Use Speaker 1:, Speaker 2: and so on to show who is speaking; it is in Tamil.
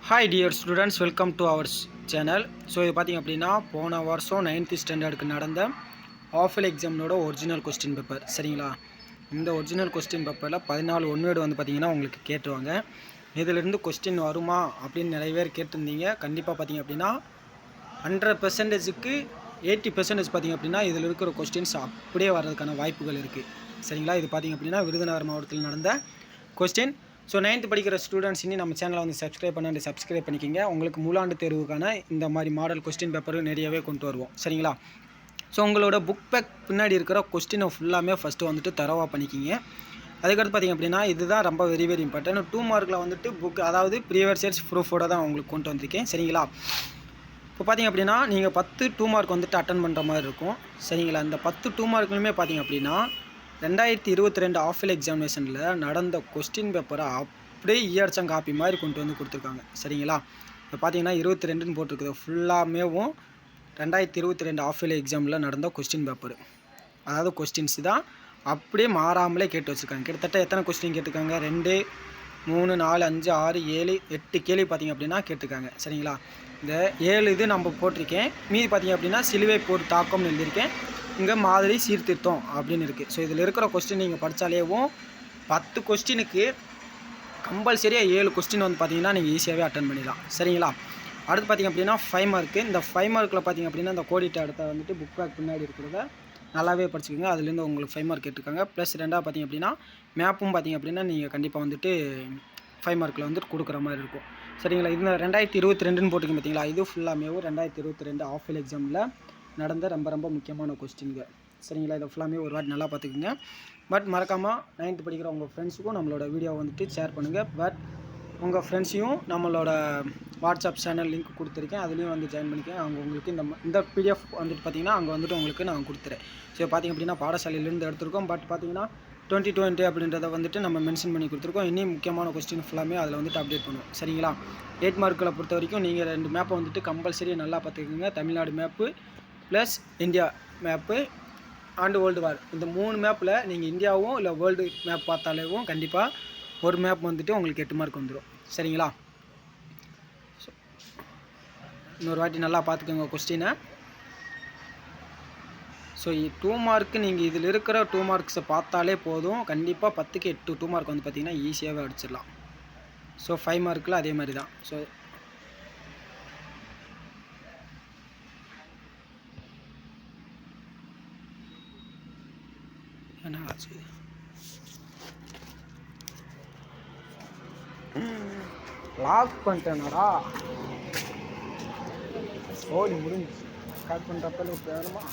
Speaker 1: Hi dear students, welcome to our channel. So இது பார்த்திங்க அப்படின்னா போன வருஷம் 9th ஸ்டாண்டர்டுக்கு நடந்த ஆஃபல் எக்ஸாமினோட ஒரிஜினல் கொஸ்டின் பேப்பர் சரிங்களா. இந்த ஒரிஜினல் கொஸ்டின் பேப்பரில் 14 ஒன்வேர்டு வந்து பார்த்திங்கன்னா உங்களுக்கு கேட்டுருவாங்க. இதிலிருந்து கொஸ்டின் வருமா அப்படின்னு நிறைய பேர் கேட்டிருந்தீங்க. கண்டிப்பாக பார்த்திங்க அப்படின்னா 100%க்கு 80% பார்த்திங்க அப்படின்னா இதில் இருக்கிற கொஸ்டின்ஸ் அப்படியே வர்றதுக்கான வாய்ப்புகள் இருக்குது சரிங்களா. இது பார்த்திங்க அப்படின்னா விருதுநகர் மாவட்டத்தில் நடந்த கொஸ்டின். ஸோ 9th படிக்கிற ஸ்டூடெண்ட்ஸ் இன்னும் நம்ம சேனலை வந்து சப்ஸ்கிரைப் பண்ணிக்கிங்க. உங்களுக்கு மூலாண்டு தேர்வுக்கான இந்த மாதிரி மாடல் கொஸ்டின் பேப்பர் நிறையவே கொண்டு வருவோம் சரிங்களா. ஸோ உங்களோட புக் பேக் பின்னாடி இருக்கிற கொஸ்டினை ஃபுல்லாமே ஃபஸ்ட்டு வந்துட்டு தரவாக பண்ணிக்கிங்க. அதுக்கடுத்து பார்த்திங்க அப்படின்னா இதுதான் ரொம்ப வெரி இம்பார்ட்டன்ட். 2 மார்க்கில் வந்துட்டு புக் அதாவது ப்ரீவியஸ் இயர்ஸ் ப்ரூஃபோட தான் உங்களுக்கு கொண்டு வந்திருக்கேன் சரிங்களா. இப்போ பார்த்திங்க அப்படின்னா நீங்கள் 10 2 மார்க் வந்துட்டு அட்டன் பண்ணுற மாதிரி இருக்கும் சரிங்களா. இந்த 10 2 மார்க்லையுமே பார்த்திங்க அப்படின்னா 2022 ஆஃபல் எக்ஸாமினேஷனில் நடந்த கொஸ்டின் பேப்பரை அப்படியே ஈயடிச்சம் காப்பி மாதிரி கொண்டு வந்து கொடுத்துருக்காங்க சரிங்களா. இப்போ பார்த்தீங்கன்னா 22ன்னு போட்டிருக்குது ஃபுல்லாமேவும் 2022 ஆஃபல் எக்ஸாமில் நடந்த கொஸ்டின் பேப்பர், அதாவது கொஸ்டின்ஸ் தான் அப்படியே மாறாமலே கேட்டு வச்சுருக்காங்க. கிட்டத்தட்ட எத்தனை கொஸ்டின் கேட்டிருக்காங்க? 2 3 4 5 6 7 8 கேள்வி பார்த்திங்க அப்படின்னா கேட்டிருக்காங்க சரிங்களா. இந்த 7 இது நம்ம போட்டிருக்கேன். மீதி பார்த்திங்க அப்படின்னா சிலுவை போர் தாக்கம்னு எழுதியிருக்கேன். இங்கே மாதிரி சீர்திருத்தம் அப்படின்னு இருக்குது. ஸோ இதில் இருக்கிற கொஸ்டின் நீங்கள் படித்தாலேவும் 10 கொஸ்டினுக்கு கம்பல்சரியாக 7 கொஸ்டின் வந்து பார்த்திங்கன்னா நீங்கள் ஈஸியாகவே அட்டன் பண்ணிடலாம் சரிங்களா. அடுத்து பார்த்திங்க அப்படின்னா 5 மார்க்கு. இந்த 5 மார்க்கில் பார்த்திங்க அப்படின்னா இந்த கோடிட்ட அடுத்த வந்துட்டு புக் பேக் பின்னாடி இருக்கிறத நல்லாவே படிச்சுக்கோங்க. அதுலேருந்து உங்களுக்கு 5 மார்க் கேட்டிருக்காங்க. ப்ளஸ் 2 பார்த்திங்க அப்படின்னா மேப்பும் பார்த்திங்க அப்படின்னா நீங்கள் கண்டிப்பாக வந்துட்டு 5 மார்க்கில் வந்துட்டு கொடுக்குற மாதிரி இருக்கும் சரிங்களா. இந்த 2022ன்னு போட்டிருக்கேன் பார்த்தீங்களா, இது ஃபுல்லாமேவும் 2022 ஆஃபல் எக்ஸாமில் நடந்த ரொம்ப முக்கியமான கொஸ்டின்கள் சரிங்களா. இதை ஃபுல்லாமே ஒரு வாட்டி நல்லா பார்த்துக்குங்க. பட் மறக்காமல் 9th படிக்கிற உங்கள் ஃப்ரெண்ட்ஸுக்கும் நம்மளோட வீடியோ வந்துட்டு ஷேர் பண்ணுங்கள். பட் உங்கள் ஃப்ரெண்ட்ஸையும் நம்மளோட வாட்ஸ்அப் சேனல் லிங்க் கொடுத்துருக்கேன், அதுலேயும் வந்து ஜாயின் பண்ணிக்கேன். அவங்க உங்களுக்கு இந்த பிடிஎஃப் வந்துட்டு பார்த்திங்கன்னா அங்கே வந்துட்டு உங்களுக்கு நான் கொடுத்துறேன். ஸோ பார்த்திங்க அப்படின்னா பாடசாலையிலேருந்து எடுத்திருக்கோம். பட் பார்த்திங்கன்னா 2020 அப்படின்றத வந்துட்டு நம்ம மென்ஷன் பண்ணி கொடுத்துருக்கோம். இன்னும் முக்கியமான கொஸ்டின் ஃபுல்லாமே அதில் வந்துட்டு அப்டேட் பண்ணுவோம் சரிங்களா. 8 மார்க்கில் பொறுத்த வரைக்கும் நீங்கள் 2 மேப்பை வந்துட்டு கம்பல்சரி நல்லா பார்த்துக்கோங்க. Tamil Nadu map plus India map and world war. இந்த 3 மேப்பில் நீங்கள் இந்தியாவும் இல்லை வேர்ல்டு மேப் பார்த்தாலேவும் கண்டிப்பாக ஒரு மேப் வந்துட்டு உங்களுக்கு 8 மார்க் வந்துடும் சரிங்களா. ஸோ இன்னொரு வாட்டி நல்லா பார்த்துக்கோங்க கொஸ்டினை. ஸோ 2 மார்க்கு நீங்கள் இதில் இருக்கிற 2 மார்க்ஸை பார்த்தாலே போதும். கண்டிப்பாக 10க்கு 8 2 மார்க் வந்து பார்த்திங்கன்னா ஈஸியாகவே அடிச்சிடலாம். ஸோ 5 மார்க்கில் அதே மாதிரி தான். ஸோ என்ன ஆச்சு? லாக் பண்ணிட்டேனாடா. ஓடி முடிஞ்சு ஸ்டார்ட் பண்ணுறப்பல வேணுமா?